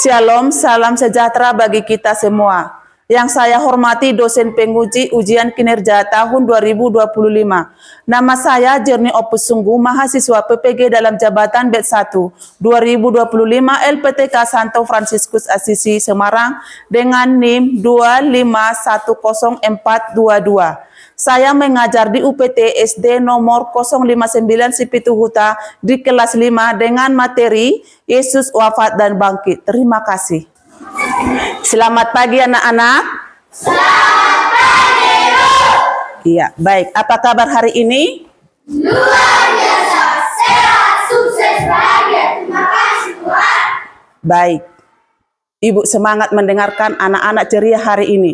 Shalom, salam sejahtera bagi kita semua. Yang saya hormati dosen penguji ujian kinerja tahun 2025. Nama saya Jerni Opus Sungguh, mahasiswa PPG dalam jabatan BED 1 2025 LPTK Santo Fransiskus Asisi Semarang dengan NIM 2510422. Saya mengajar di UPT SD nomor 059 Sipitu Huta di kelas 5 dengan materi Yesus wafat dan bangkit. Terima kasih. Selamat pagi anak-anak. Selamat pagi, Bu. Iya, baik. Apa kabar hari ini? Luar biasa, sehat, sukses, bahagia. Terima kasih, Tuhan. Baik. Ibu semangat mendengarkan anak-anak ceria hari ini.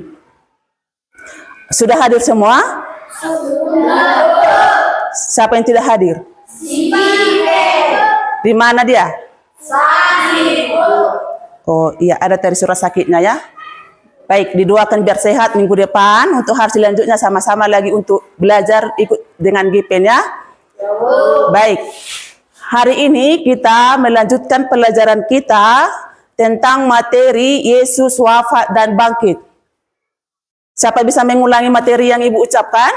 Sudah hadir semua? Sudah. Siapa yang tidak hadir? Si Pipe. Di mana dia? Sakit, Bu. Oh iya, ada dari surat sakitnya ya. Baik, didoakan biar sehat minggu depan. Untuk hari selanjutnya sama-sama lagi untuk belajar ikut dengan Gipen ya. Baik, hari ini kita melanjutkan pelajaran kita tentang materi Yesus wafat dan bangkit. Siapa bisa mengulangi materi yang Ibu ucapkan?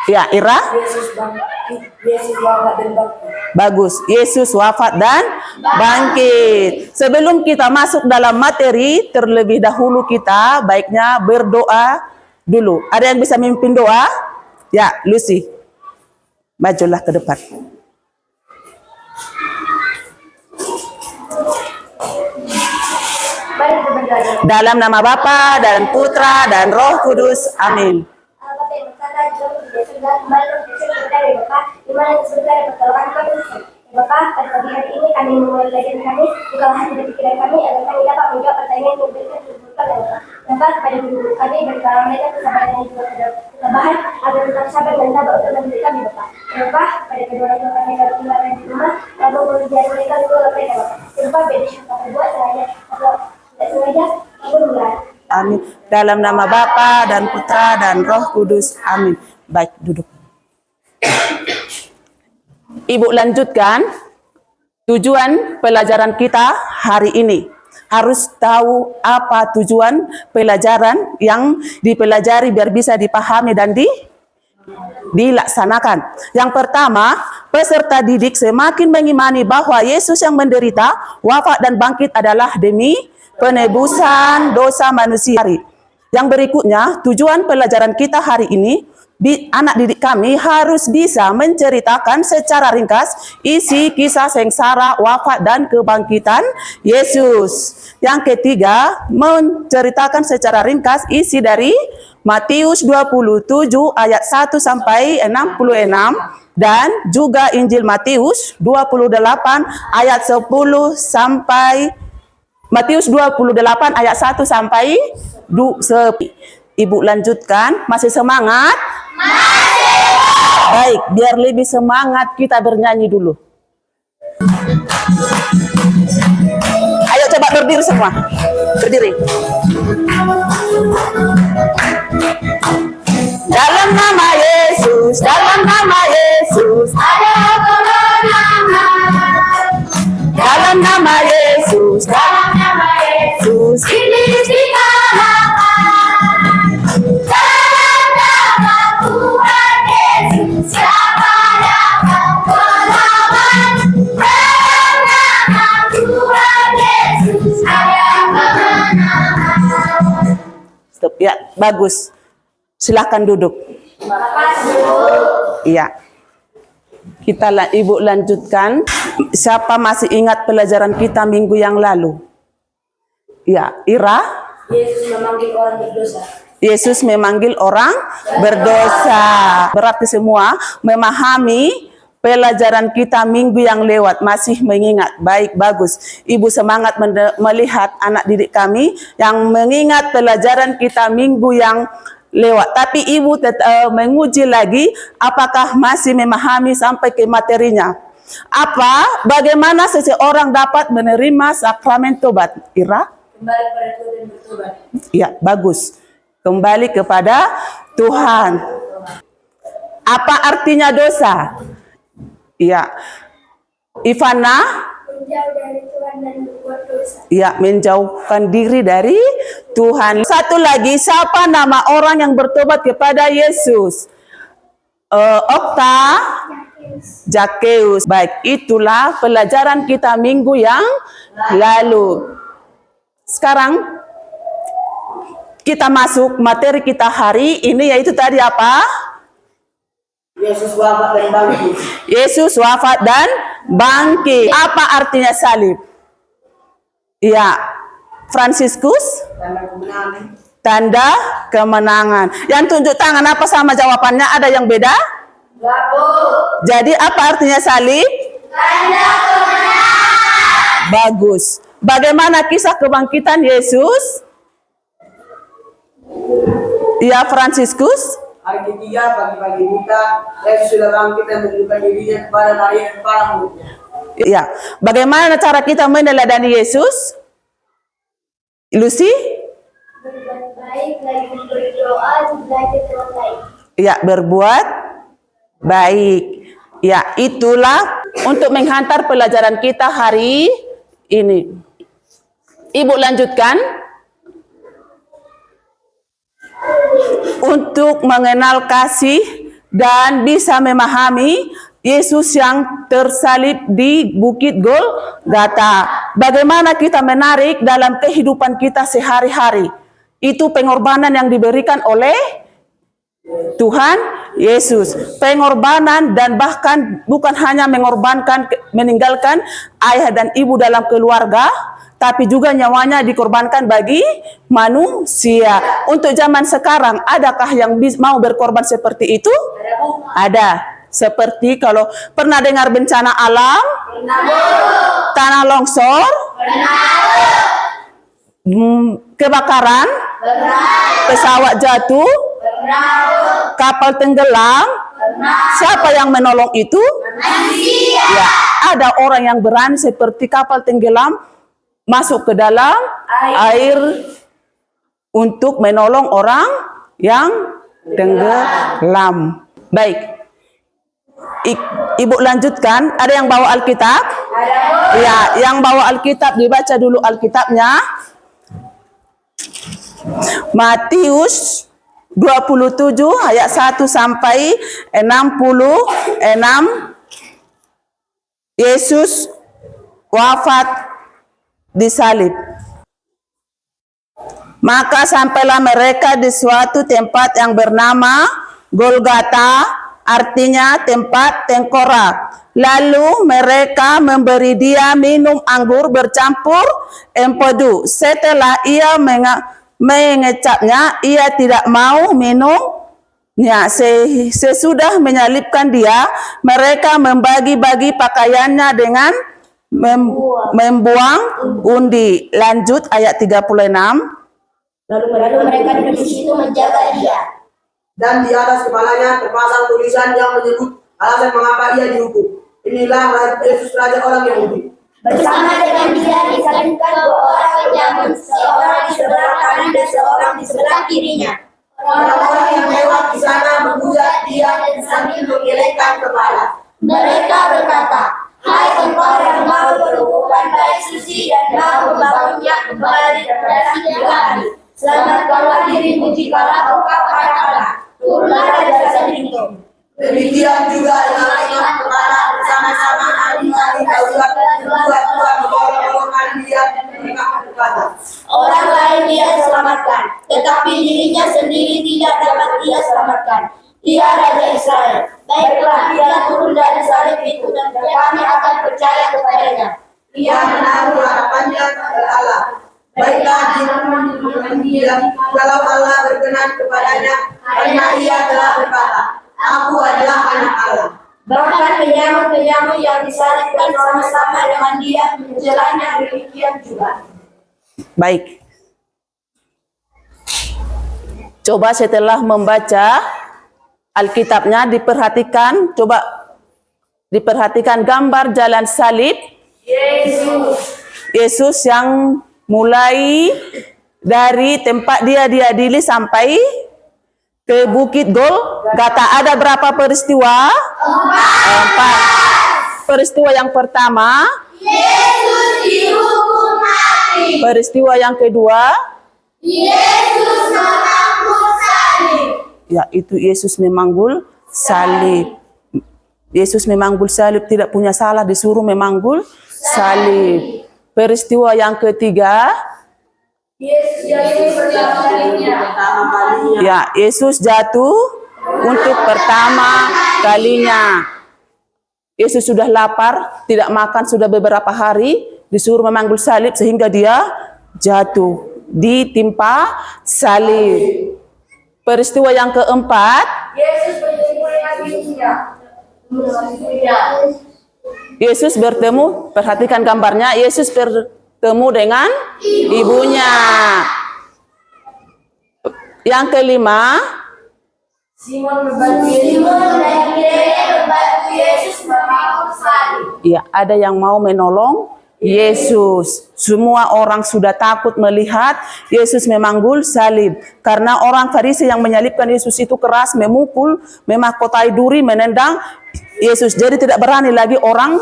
Ya, Ira? Yesus bangkit, Yesus wafat dan bangkit. Bagus, Yesus wafat dan bangkit. Sebelum kita masuk dalam materi, terlebih dahulu kita baiknya berdoa dulu. Ada yang bisa memimpin doa? Ya, Lucy. Majulah ke depan. Dalam nama Bapa dan Putra dan Roh Kudus. Amin. Bapak, pada pagi hari ini kami memulai pelajaran kami, bukalah hati dan pikiran kami agar kami dapat menjawab pertanyaan yang diberikan kebutuhan dan Bapak. Bapak, kepada guru kami berikanlah mereka kesabaran dan juga ketabahan agar tetap sabar dan sabar untuk mendidik kami Bapak. Bapak, pada kedua orang tua kami kalau tinggalkan di rumah, lalu pekerjaan mereka juga mereka Bapak. Bapak, beda syukur berbuat sengaja atau tidak sengaja, maupun berat. Amin. Dalam nama Bapa dan Putra dan Roh Kudus. Amin. Baik, duduk. Ibu lanjutkan tujuan pelajaran kita hari ini. Harus tahu apa tujuan pelajaran yang dipelajari biar bisa dipahami dan dilaksanakan. Yang pertama, peserta didik semakin mengimani bahwa Yesus yang menderita, wafat dan bangkit adalah demi penebusan dosa manusia. Yang berikutnya, tujuan pelajaran kita hari ini, anak didik kami harus bisa menceritakan secara ringkas isi kisah sengsara, wafat dan kebangkitan Yesus. Yang ketiga, menceritakan secara ringkas isi dari Matius 27 ayat 1 sampai 66 dan juga Injil Matius 28 ayat 10 sampai Matius 28 ayat 1 sampai 2. Ibu lanjutkan, masih semangat? Masih. Baik, biar lebih semangat kita bernyanyi dulu. Ayo coba berdiri semua. Berdiri. Dalam nama Yesus, dalam nama Yesus, Ada kemenangan. dalam nama Yesus, Dalam nama Yesus, iblis dikalahkan. Dalam nama Tuhan Yesus, siapa dapat melawan? Dalam nama Tuhan Yesus, ada kemenangan. Stop ya, bagus. Silakan duduk. Iya. Ibu lanjutkan. Siapa masih ingat pelajaran kita minggu yang lalu? Ya, Ira. Yesus memanggil orang berdosa. Yesus memanggil orang berdosa. Berarti semua memahami pelajaran kita minggu yang lewat, masih mengingat. Baik, bagus. Ibu semangat melihat anak didik kami yang mengingat pelajaran kita minggu yang lewat. Tapi ibu menguji lagi apakah masih memahami sampai ke materinya. Bagaimana seseorang dapat menerima sakramen tobat? Ira? Kembali pada Tuhan dan bertobat. Ya, bagus. Kembali kepada Tuhan. Apa artinya dosa? Ya. Ivana? Menjauh dari Tuhan dan berbuat dosa. Ya, menjauhkan diri dari Tuhan. Satu lagi, siapa nama orang yang bertobat kepada Yesus? Okta, Zakeus. Baik, itulah pelajaran kita minggu yang lalu. Sekarang kita masuk materi kita hari ini, yaitu tadi apa? Yesus wafat dan bangkit. Yesus wafat dan bangkit. Apa artinya salib? Ya, Fransiskus, Tanda kemenangan. tanda kemenangan. Yang tunjuk tangan apa sama jawabannya? Ada yang beda? Jadi apa artinya salib? Tanda kemenangan. Bagus. Bagaimana kisah kebangkitan Yesus? Ya, Fransiskus. Hari ketiga pagi-pagi buta, Yesus sudah bangkit dan menunjukkan dirinya kepada Maria dan para muridnya. Ya, bagaimana cara kita meneladani Yesus? Lucy? Berbuat baik, rajin berdoa, belajar dengan baik. Ya, berbuat baik. Ya, itulah untuk menghantar pelajaran kita hari ini. Ibu lanjutkan. Untuk mengenal kasih dan bisa memahami Yesus yang tersalib di Bukit Golgota. Bagaimana kita menarik dalam kehidupan kita sehari-hari. Itu pengorbanan yang diberikan oleh Tuhan Yesus. Pengorbanan, dan bahkan bukan hanya mengorbankan, meninggalkan ayah dan ibu dalam keluarga, tapi juga nyawanya dikorbankan bagi manusia. Untuk zaman sekarang, adakah yang mau berkorban seperti itu? Ada. Seperti kalau pernah dengar bencana alam, tanah longsor, kebakaran, pesawat jatuh, kapal tenggelam, siapa yang menolong itu? Ya, ada orang yang berani seperti kapal tenggelam masuk ke dalam air untuk menolong orang yang tenggelam. Baik. Ibu lanjutkan. Ada yang bawa Alkitab? Ya, yang bawa Alkitab dibaca dulu Alkitabnya. Matius 27 ayat 1 sampai 66. Yesus wafat disalib. Maka sampailah mereka di suatu tempat yang bernama Golgota, artinya tempat tengkorak. Lalu mereka memberi dia minum anggur bercampur empedu. Setelah ia mengecapnya, ia tidak mau minumnya. Sesudah menyalibkan dia, mereka membagi-bagi pakaiannya dengan membuang undi. Lanjut ayat 36. Lalu mereka duduk di situ menjaga dia. Dan di atas kepalanya terpasang tulisan yang menyebut alasan mengapa ia dihukum. Inilah Yesus Raja orang Yahudi. Bersama dengan dia disalibkan dua orang penjamun, seorang di sebelah kanan dan seorang di sebelah kirinya. Orang-orang yang lewat di sana menghujat dia dan sambil menggelengkan kepala. Mereka berkata, "Hai engkau yang mau berhubungan baik suci dan mau membangunnya kembali dalam 3 hari. Selamatkanlah dirimu jikalau engkau anak Allah. Turunlah dari dasar itu." Demikian juga imam-imam kepala bersama-sama ahli-ahli Taurat dan tua-tua membawa-bawakan dia dan mereka berkata, Orang lain dia selamatkan, tetapi dirinya sendiri tidak dapat dia selamatkan. Dia Raja Israel. Baiklah, dia turun dari salib itu dan kami akan percaya kepadanya. ia menaruh harapannya kepada Allah. Baiklah dengan dia, kalau Allah berkenan kepadanya, karena ia telah berkata, Aku adalah anak Allah. Bahkan penyamun-penyamun yang disalibkan sama-sama dengan dia menjelanya demikian juga. Baik. Coba setelah membaca Alkitabnya diperhatikan, coba diperhatikan gambar jalan salib Yesus yang mulai dari tempat dia diadili sampai ke Bukit Golgota. Ada berapa peristiwa? 4. Peristiwa yang pertama, Yesus dihukum mati. salib. Peristiwa yang kedua, Yesus memangkul salib. yaitu Yesus memanggul salib. Yesus memanggul salib, tidak punya salah, disuruh memanggul salib. Peristiwa yang ketiga, Yesus jatuh pertama kalinya. ya, Yesus jatuh untuk pertama kalinya. Yesus sudah lapar, tidak makan sudah beberapa hari, disuruh memanggul salib sehingga dia jatuh, ditimpa salib. Peristiwa yang keempat, Yesus bertemu dengan ibunya. Yesus bertemu, perhatikan gambarnya, Yesus bertemu dengan ibunya. Yang kelima, Simon membantu Yesus memangkul salib. ya, ada yang mau menolong Yesus. Semua orang sudah takut melihat Yesus memanggul salib. Karena orang Farisi yang menyalibkan Yesus itu keras, memukul, memahkotai duri, menendang Yesus. Jadi tidak berani lagi orang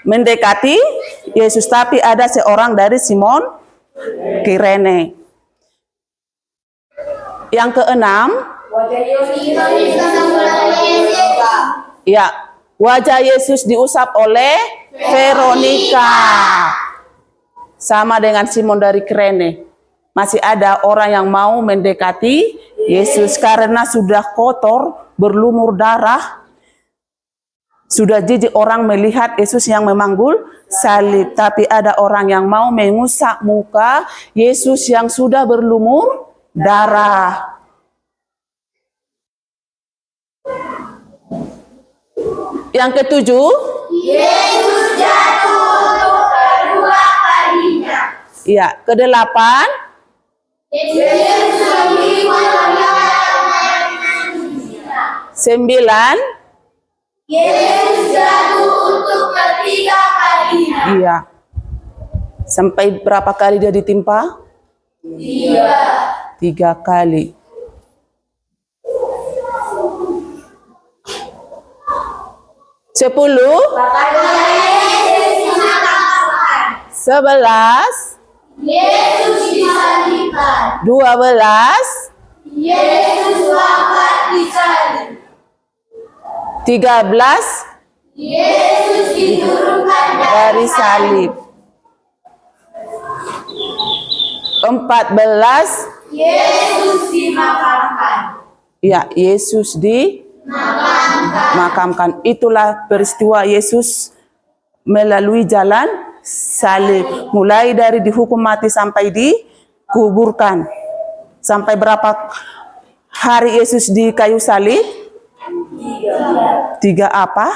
mendekati Yesus. Tapi ada seorang dari Simon Kirene. Yang keenam, Wajah Yesus ya, wajah Yesus diusap oleh Veronica. Sama dengan Simon dari Kirene. Masih ada orang yang mau mendekati Yesus karena sudah kotor, berlumur darah. Sudah jijik orang melihat Yesus yang memanggul salib. Tapi ada orang yang mau mengusap muka Yesus yang sudah berlumur darah. Yang ketujuh, Yesus jatuh untuk kedua kalinya. ya, kedelapan, Yesus sembilan, Yesus jatuh untuk ketiga kalinya. iya. Sampai berapa kali dia ditimpa? 3 kali. 10, 11, Yesus disalibkan. 12, Yesus wafat di salib. 13 Yesus diturunkan dari salib. 14, Yesus dimakamkan. ya, Yesus dimakamkan. Itulah peristiwa Yesus melalui jalan salib. Mulai dari dihukum mati sampai dikuburkan. Sampai berapa hari Yesus di kayu salib? 3 apa?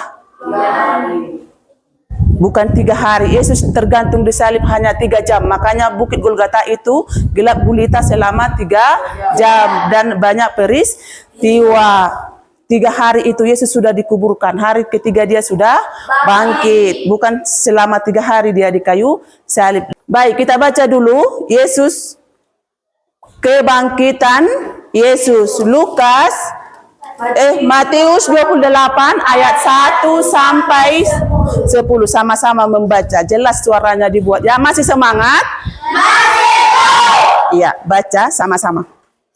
Bukan 3 hari. Yesus tergantung di salib hanya 3 jam. Makanya Bukit Golgota itu gelap gulita selama 3 jam. Dan banyak peristiwa. 3 hari itu Yesus sudah dikuburkan. Hari ketiga dia sudah bangkit. Bukan selama 3 hari dia di kayu salib. Baik, kita baca dulu Yesus, kebangkitan Yesus. Matius 28 ayat 1 sampai 10. Sama-sama membaca. Jelas suaranya dibuat. Ya, masih semangat? Iya, baca sama-sama.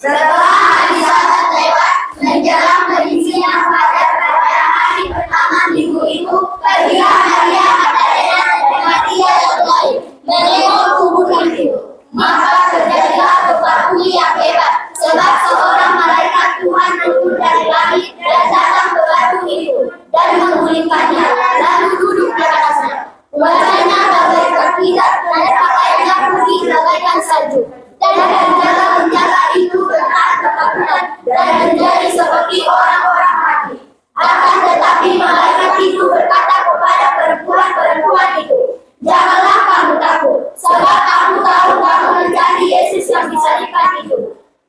Setelah hari Sabat lewat, menjelang perincian fajar pada hari pertama minggu itu, pergilah Maria Magdalena dan Maria yang lain menengok kuburan itu. Maka terjadilah gempa yang hebat, sebab seorang malaikat Tuhan turun dari langit dan datang ke batu itu dan menggulingkannya, lalu duduk di atasnya. Wajahnya bagaikan berkilat dan pakaiannya putih bagaikan salju. Dan penjaga-penjaga itu bertahan ketakutan dan menjadi seperti orang-orang mati. Akan tetapi malaikat itu berkata kepada perempuan-perempuan itu, "Janganlah kamu takut, sebab aku tahu kamu mencari Yesus yang disalibkan itu.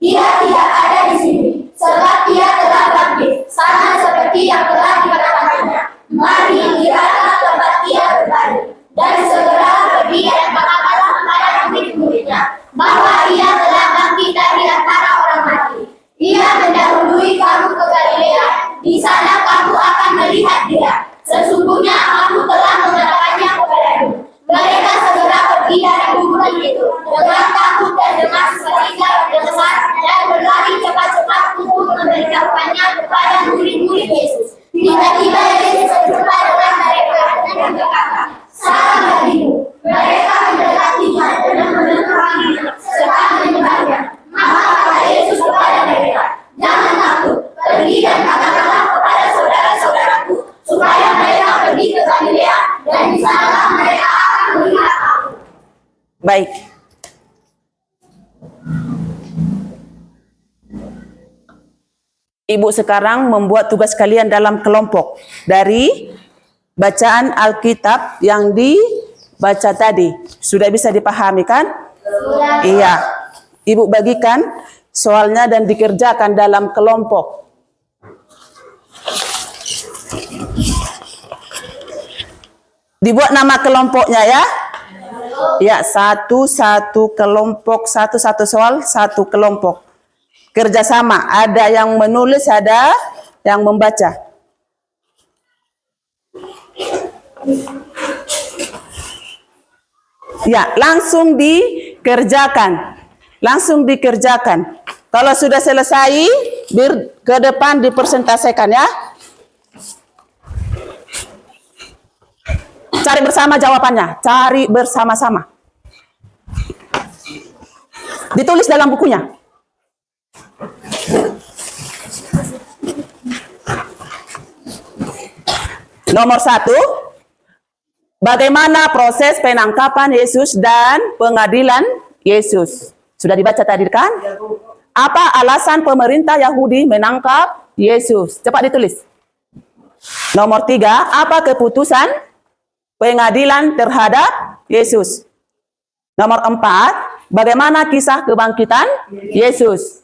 Dia tidak ada di sini, sebab dia telah bangkit, sama seperti yang telah dikatakannya. Mari lihatlah tempat dia berbaring." Dan segera pergi dan berkatalah kepada murid-muridnya bahwa ia telah bangkit dari antara orang mati. Ia mendahului kamu ke Galilea, di sana kamu akan melihat dia. Sesungguhnya aku telah mengatakannya kepadamu. Mereka segera pergi dari kuburan itu memberitahukannya kepada murid-murid Yesus. Tiba-tiba Yesus berjumpa dengan mereka dan berkata, "Salam bagimu." Mereka mendekatinya dan menentukannya serta menyembahnya. Maka kata Yesus kepada mereka, "Jangan takut, pergi dan katakanlah kepada saudara-saudaraku supaya mereka pergi ke Galilea, dan di sana mereka akan melihat aku." Baik. Ibu sekarang membuat tugas kalian dalam kelompok dari bacaan Alkitab yang dibaca tadi. Sudah bisa dipahami kan? Iya. Ibu bagikan soalnya dan dikerjakan dalam kelompok. Dibuat nama kelompoknya ya. Ya, satu kelompok, satu soal, satu kelompok. Kerjasama, ada yang menulis, ada yang membaca. Ya, langsung dikerjakan. Langsung dikerjakan. Kalau sudah selesai, ke depan dipresentasikan ya. Cari bersama jawabannya, cari bersama-sama. Ditulis dalam bukunya. Nomor 1, bagaimana proses penangkapan Yesus dan pengadilan Yesus? Sudah dibaca tadi kan? Apa alasan pemerintah Yahudi menangkap Yesus? Cepat ditulis. Nomor 3, apa keputusan pengadilan terhadap Yesus? Nomor 4, bagaimana kisah kebangkitan Yesus?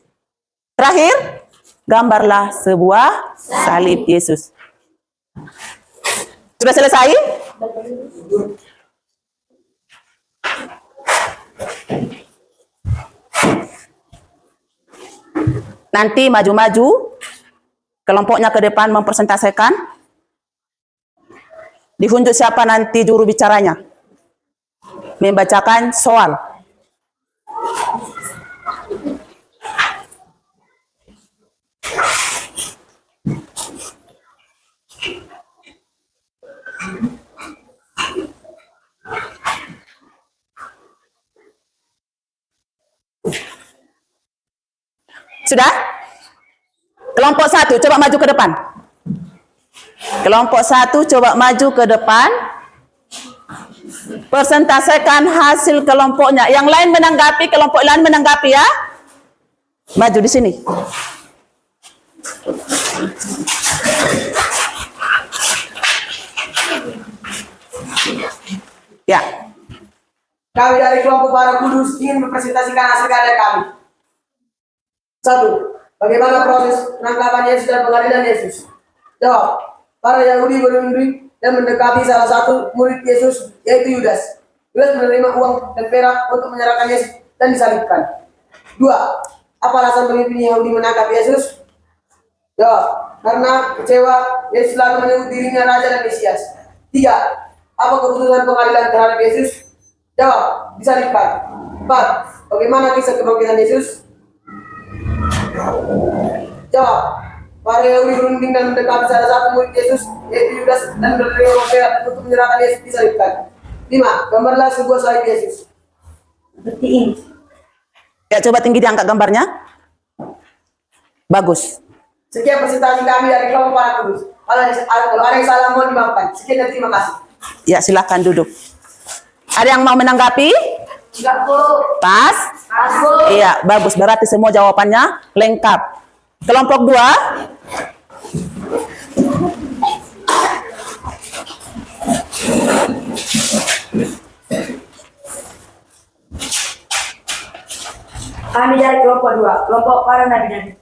Terakhir, gambarlah sebuah salib Yesus. Sudah selesai? Nanti maju-maju, kelompoknya ke depan mempresentasikan. Ditunjuk siapa nanti juru bicaranya. Membacakan soal. Sudah? Kelompok 1 coba maju ke depan. Kelompok 1 coba maju ke depan. Presentasikan hasil kelompoknya. Yang lain menanggapi, kelompok lain menanggapi ya. Maju di sini. Ya. Kami dari kelompok para kudus ingin mempresentasikan hasil karya kami. 1. Bagaimana proses penangkapan Yesus dan pengadilan Yesus? Jawab. Para Yahudi berunding dan mendekati salah satu murid Yesus, yaitu Yudas. Yudas menerima uang dan perak untuk menyerahkan Yesus dan disalibkan. 2. Apa alasan pemimpin Yahudi menangkap Yesus? Jawab. Karena kecewa, Yesus selalu menyebut dirinya Raja dan Mesias. 3. Apa keputusan pengadilan terhadap Yesus? Jawab. Disalibkan. 4. Bagaimana kisah kebangkitan Yesus? Jawab. Para Yahudi berunding dan mendekati salah satu murid Yesus, yaitu Yudas, dan menerima uang perak untuk menyerahkan Yesus disalibkan. 5. Gambarlah sebuah salib Yesus. Seperti ini. Ya, coba tinggi diangkat gambarnya. Bagus. Sekian presentasi kami dari kelompok para kudus. Kalau ada yang salah mohon dimaafkan. Sekian dan terima kasih. Ya, silakan duduk. Ada yang mau menanggapi? Enggak, Bu. Pas? Pas, Bu. Iya, bagus. Berarti semua jawabannya lengkap. Kelompok 2. Kami dari kelompok 2, kelompok para nabi-nabi.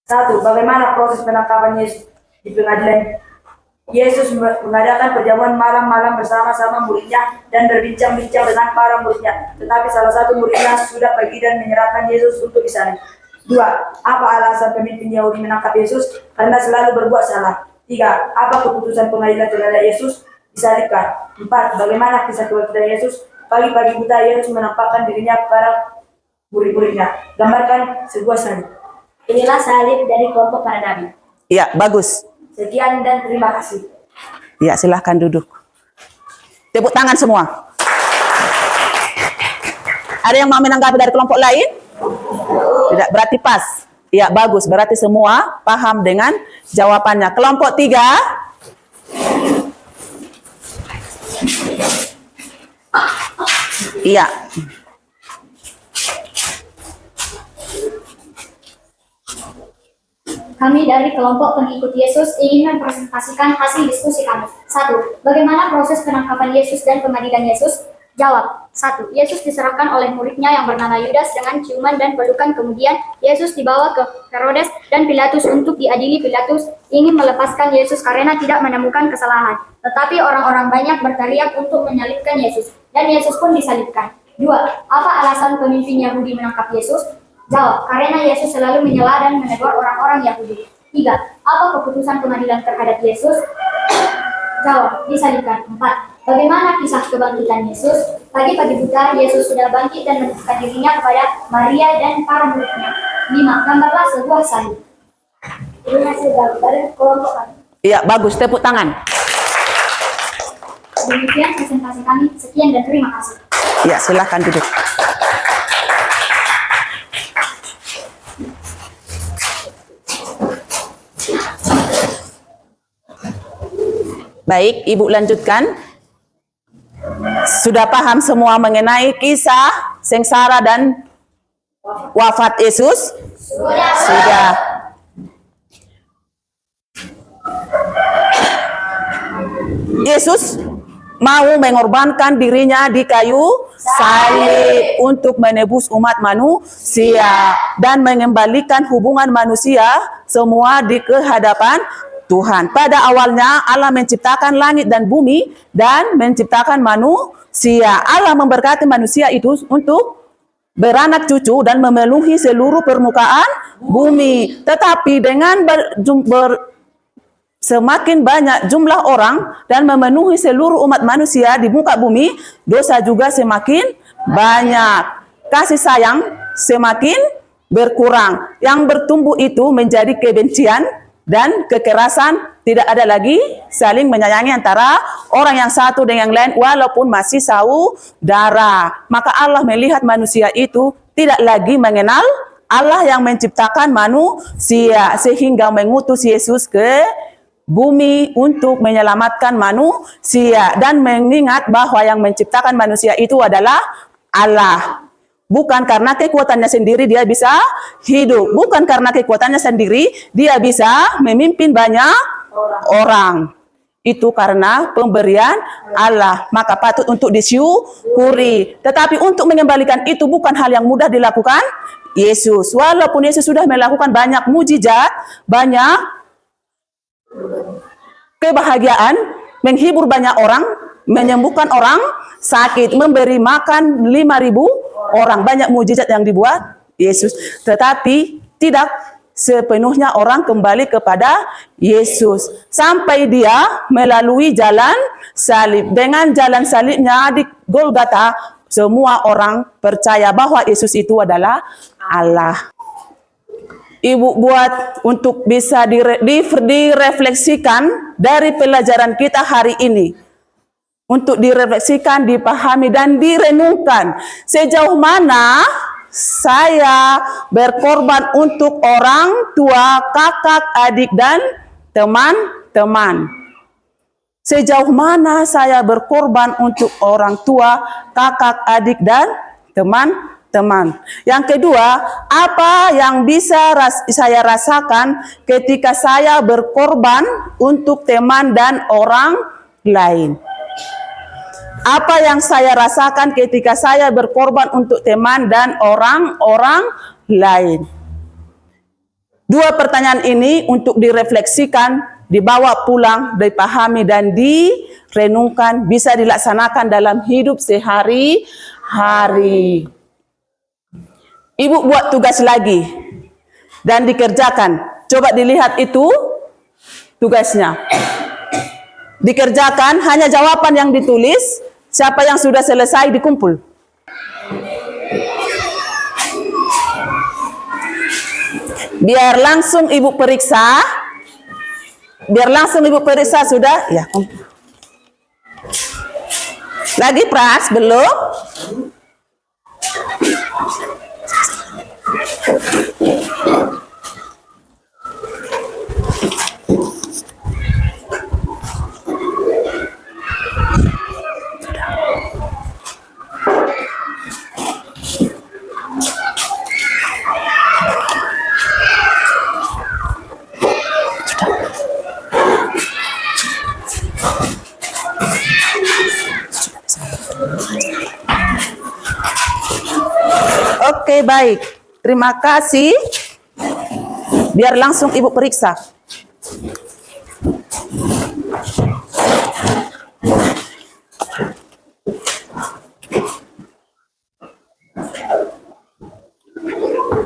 1. Bagaimana proses penangkapan Yesus di pengadilan? Yesus mengadakan perjamuan malam-malam bersama-sama muridnya dan berbincang-bincang dengan para muridnya. Tetapi salah satu muridnya sudah pergi dan menyerahkan Yesus untuk disalib. 2. Apa alasan pemimpin Yahudi menangkap Yesus? Karena selalu berbuat salah. 3. Apa keputusan pengadilan terhadap Yesus? Disalibkan. 4. Bagaimana kisah kebangkitan Yesus? Pagi-pagi buta Yesus menampakkan dirinya kepada murid-muridnya. Gambarkan sebuah salib. Inilah salib dari kelompok para nabi. Ya, bagus. Sekian dan terima kasih. Ya, silahkan duduk. Tepuk tangan semua. Ada yang mau menanggapi dari kelompok lain? Tidak, berarti pas. Ya, bagus. Berarti semua paham dengan jawabannya. Kelompok 3. Iya. Kami dari kelompok pengikut Yesus ingin mempresentasikan hasil diskusi kami. 1. Bagaimana proses penangkapan Yesus dan pengadilan Yesus? Jawab. 1. Yesus diserahkan oleh muridnya yang bernama Yudas dengan ciuman dan pelukan. Kemudian Yesus dibawa ke Herodes dan Pilatus untuk diadili. Pilatus ingin melepaskan Yesus karena tidak menemukan kesalahan. Tetapi orang-orang banyak berteriak untuk menyalibkan Yesus. Dan Yesus pun disalibkan. 2. Apa alasan pemimpin Yahudi menangkap Yesus? Jawab. Karena Yesus selalu menyela dan menegur orang-orang Yahudi. 3. Apa keputusan pengadilan terhadap Yesus? Jawab. Disalibkan. 4. Bagaimana kisah kebangkitan Yesus? Pagi-pagi buta, Yesus sudah bangkit dan menunjukkan dirinya kepada Maria dan para muridnya. 5. Gambarlah sebuah salib. Ini hasil gambar kelompok kami. Iya, bagus. Tepuk tangan. Demikian presentasi kami. Sekian dan terima kasih. Ya, silahkan duduk. Baik, Ibu lanjutkan. Sudah paham semua mengenai kisah sengsara dan wafat Yesus? Sudah. Yesus mau mengorbankan dirinya di kayu salib untuk menebus umat manusia dan mengembalikan hubungan manusia semua di kehadapan Tuhan. Pada awalnya Allah menciptakan langit dan bumi dan menciptakan manusia. Allah memberkati manusia itu untuk beranak cucu dan memenuhi seluruh permukaan bumi. Tetapi dengan semakin banyak jumlah orang dan memenuhi seluruh umat manusia di muka bumi, dosa juga semakin banyak. Kasih sayang semakin berkurang. Yang bertumbuh itu menjadi kebencian dan kekerasan. Tidak ada lagi saling menyayangi antara orang yang satu dengan yang lain walaupun masih saudara. Maka Allah melihat manusia itu tidak lagi mengenal Allah yang menciptakan manusia sehingga mengutus Yesus ke bumi untuk menyelamatkan manusia dan mengingat bahwa yang menciptakan manusia itu adalah Allah. Bukan karena kekuatannya sendiri dia bisa hidup. Bukan karena kekuatannya sendiri dia bisa memimpin banyak orang. Itu karena pemberian Allah. Maka patut untuk disyukuri. Tetapi untuk mengembalikan itu bukan hal yang mudah dilakukan Yesus. Walaupun Yesus sudah melakukan banyak mujizat, banyak kebahagiaan, menghibur banyak orang, menyembuhkan orang sakit, memberi makan 5.000 orang, banyak mujizat yang dibuat Yesus. Tetapi tidak sepenuhnya orang kembali kepada Yesus sampai dia melalui jalan salib. Dengan jalan salibnya di Golgota, semua orang percaya bahwa Yesus itu adalah Allah. Ibu buat untuk bisa direfleksikan dari pelajaran kita hari ini. Untuk direfleksikan, dipahami, dan direnungkan. Sejauh mana saya berkorban untuk orang tua, kakak, adik, dan teman-teman. Sejauh mana saya berkorban untuk orang tua, kakak, adik, dan teman-teman. Yang kedua, apa yang bisa saya rasakan ketika saya berkorban untuk teman dan orang lain. Apa yang saya rasakan ketika saya berkorban untuk teman dan orang-orang lain. Dua pertanyaan ini untuk direfleksikan, dibawa pulang, dipahami dan direnungkan, bisa dilaksanakan dalam hidup sehari-hari. Ibu buat tugas lagi dan dikerjakan. Coba dilihat itu tugasnya. Dikerjakan, hanya jawaban yang ditulis. Siapa yang sudah selesai dikumpul. Biar langsung Ibu periksa. Biar langsung Ibu periksa sudah. Ya. Lagi Pras, belum? Oke, baik. Terima kasih. Biar langsung Ibu periksa.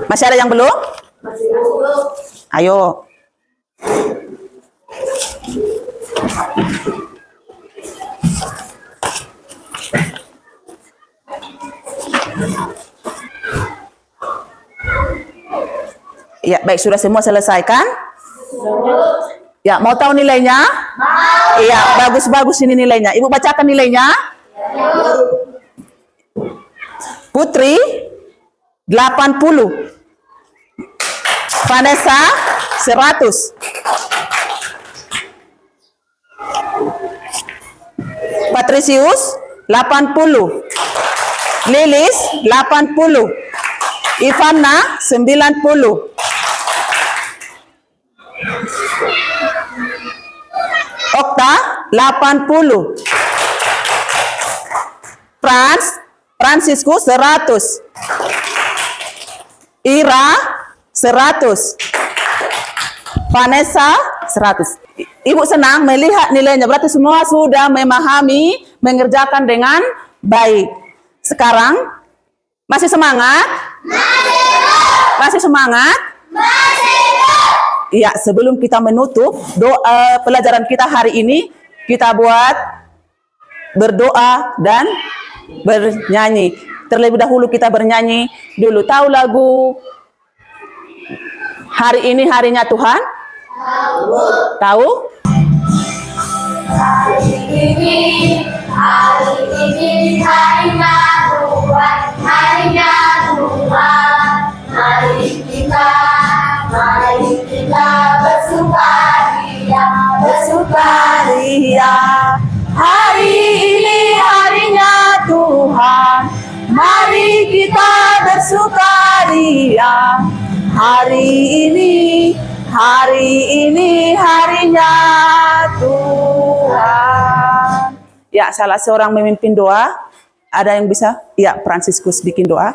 Masih ada yang belum? Ayo. Ya, baik, sudah semua selesai kan? Ya, mau tahu nilainya? Iya, bagus-bagus ini nilainya. Ibu bacakan nilainya. Putri 80. Vanessa 100. Patricius 80. Lilis 80. Ivana 90. Okta 80. Franciscus 100. Ira 100. Vanessa 100. Ibu senang melihat nilainya, berarti semua sudah memahami, mengerjakan dengan baik. Sekarang masih semangat? Masih semangat? Iya, sebelum kita menutup doa pelajaran kita hari ini, kita buat berdoa dan bernyanyi. Terlebih dahulu kita bernyanyi dulu. Tahu lagu Hari Ini Harinya Tuhan? Tahu? Hari ini harinya Tuhan, harinya Tuhan. Mari kita bersukaria, bersukaria. Hari ini harinya Tuhan, mari kita bersukaria. Hari ini harinya Tuhan. Ya, salah seorang memimpin doa. Ada yang bisa? Ya, Franciscus bikin doa.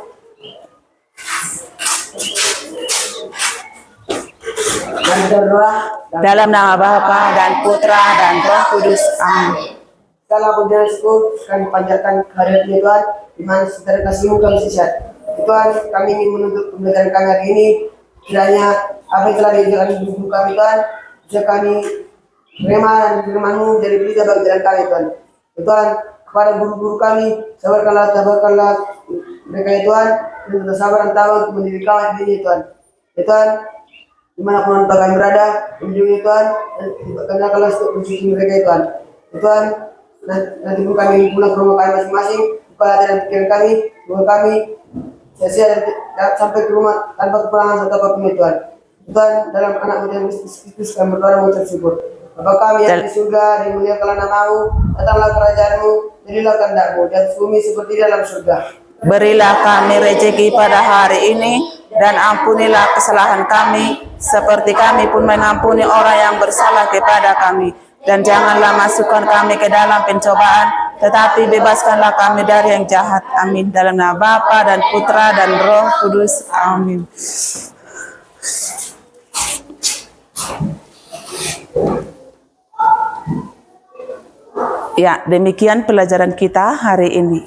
Mari kita berdoa. Dalam nama Bapa dan Putra dan Roh Kudus. Amin. Segala puji dan syukur kami panjatkan kehadirat Tuhan, di mana secara kasih-Mu kami sisat. Tuhan, kami ingin menuntut pembelajaran kami hari ini. Kiranya apa yang telah diajarkan di buku kami, Tuhan, bisa kami terima dan firman-Mu dari berita bagi jalan kami, Tuhan. Tuhan, kepada guru-guru kami, sabarkanlah mereka, ya Tuhan, dan tetap sabar dan tahu untuk mendirikan diri, Tuhan. Ya Tuhan, dimanapun kami berada, menjunjung Tuhan, dan kenakanlah setiap musik mereka, ya Tuhan. Ya Tuhan, nanti pun kami pulang ke rumah kami masing-masing, kepala dan pikiran kami, rumah kami, sia-sia dan sampai ke rumah tanpa kekurangan serta apapun, ya Tuhan. Tuhan, dalam anak-Mu yang Kristus kami berdoa mengucap syukur. Bapa kami yang di surga, dimuliakanlah nama-Mu, datanglah kerajaan-Mu, jadilah kehendak-Mu di atas bumi seperti di dalam surga. Berilah kami rezeki pada hari ini, dan ampunilah kesalahan kami, seperti kami pun mengampuni orang yang bersalah kepada kami. Dan janganlah masukkan kami ke dalam pencobaan, tetapi bebaskanlah kami dari yang jahat. Amin. Dalam nama Bapa dan Putra dan Roh Kudus. Amin. Ya, demikian pelajaran kita hari ini.